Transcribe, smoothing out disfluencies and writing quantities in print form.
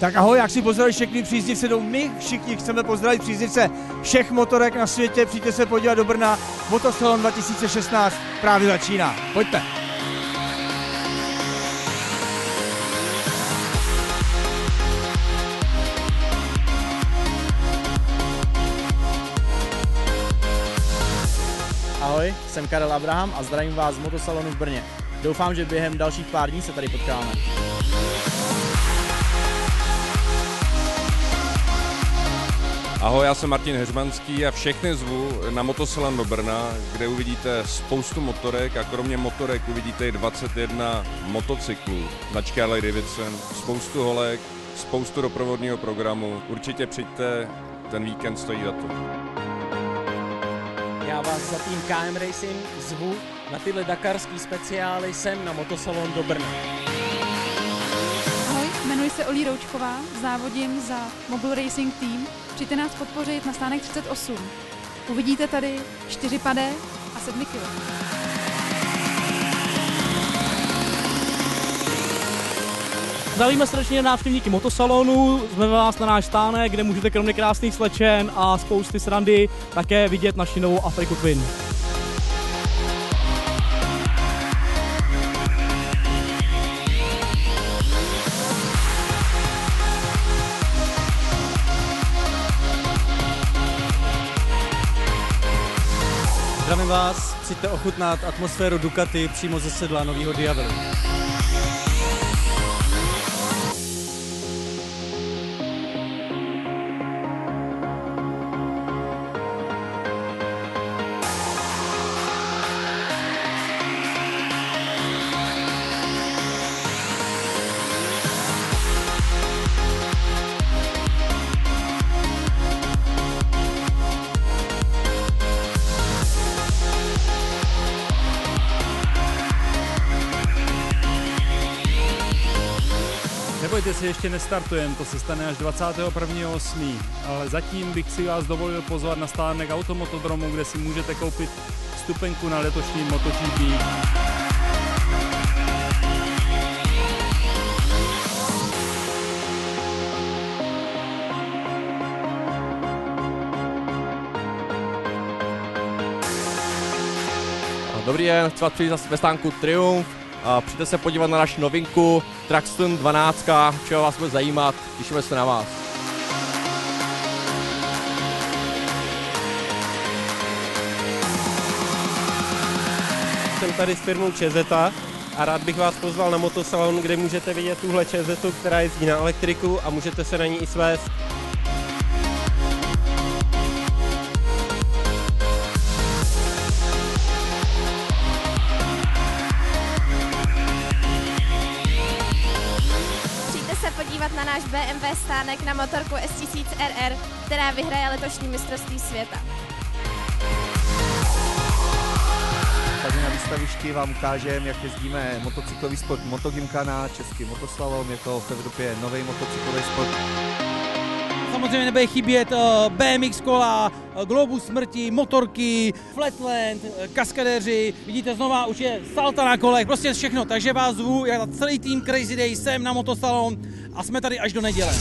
Tak ahoj, jak si pozdravit všechny příznivce, my všichni chceme pozdravit příznivce všech motorek na světě, přijďte se podívat do Brna, Motosalon 2016 právě začíná, pojďte. Ahoj, jsem Karel Abraham a zdravím vás z Motosalonu v Brně. Doufám, že během dalších pár dní se tady potkáme. Ahoj, já jsem Martin Heřmanský a všechny zvu na Motosalon do Brna, kde uvidíte spoustu motorek a kromě motorek uvidíte i 21 motocyklů značky Harley Davidson, spoustu holek, spoustu doprovodného programu. Určitě přijďte, ten víkend stojí za to. Já vás za tým KM Racing zvu na tyhle dakarský speciály sem na Motosalon do Brna. Ahoj, jmenuji se Olí Roučková, závodím za Mobile Racing Team. Přijďte nás podpořit na stánek 38. Uvidíte tady 4 padé a 7 kg. Zdravíme srdečně návštěvníky Motosalonu, jsme vás na náš stánek, kde můžete kromě krásných slečen a spousty srandy také vidět naši novou Afriku Twin. Zdravím vás, přijďte ochutnat atmosféru Ducati přímo ze sedla nového Diavelu. Nebojte se, ještě nestartujeme, to se stane až 21.8. Ale zatím bych si vás dovolil pozvat na stánek Automotodromu, kde si můžete koupit vstupenku na letošní MotoGP. Dobrý den, chci vás přijít ve stánku Triumph. Přijďte se podívat na naši novinku Traxton 12, čeho vás bude zajímat, těšíme se na vás. Jsem tady s firmou ČZ a rád bych vás pozval na Motosalon, kde můžete vidět tuhle ČZ, která jezdí na elektriku a můžete se na ní i svést. Se podívat na náš BMW stánek na motorku S1000 RR, která vyhraje letošní mistrovství světa. Tady na výstavišti vám ukážeme, jak jezdíme motocyklový sport Motogymkhana, český Motosalon, je to v Evropě nový motocyklový sport. Samozřejmě nebude chybět BMX kola, Globus smrti, motorky, Flatland, kaskadéři, vidíte znova, už je salta na kolech, prostě všechno, takže vás zvu, já celý tým Crazy Day sem na Motosalon a jsme tady až do neděle.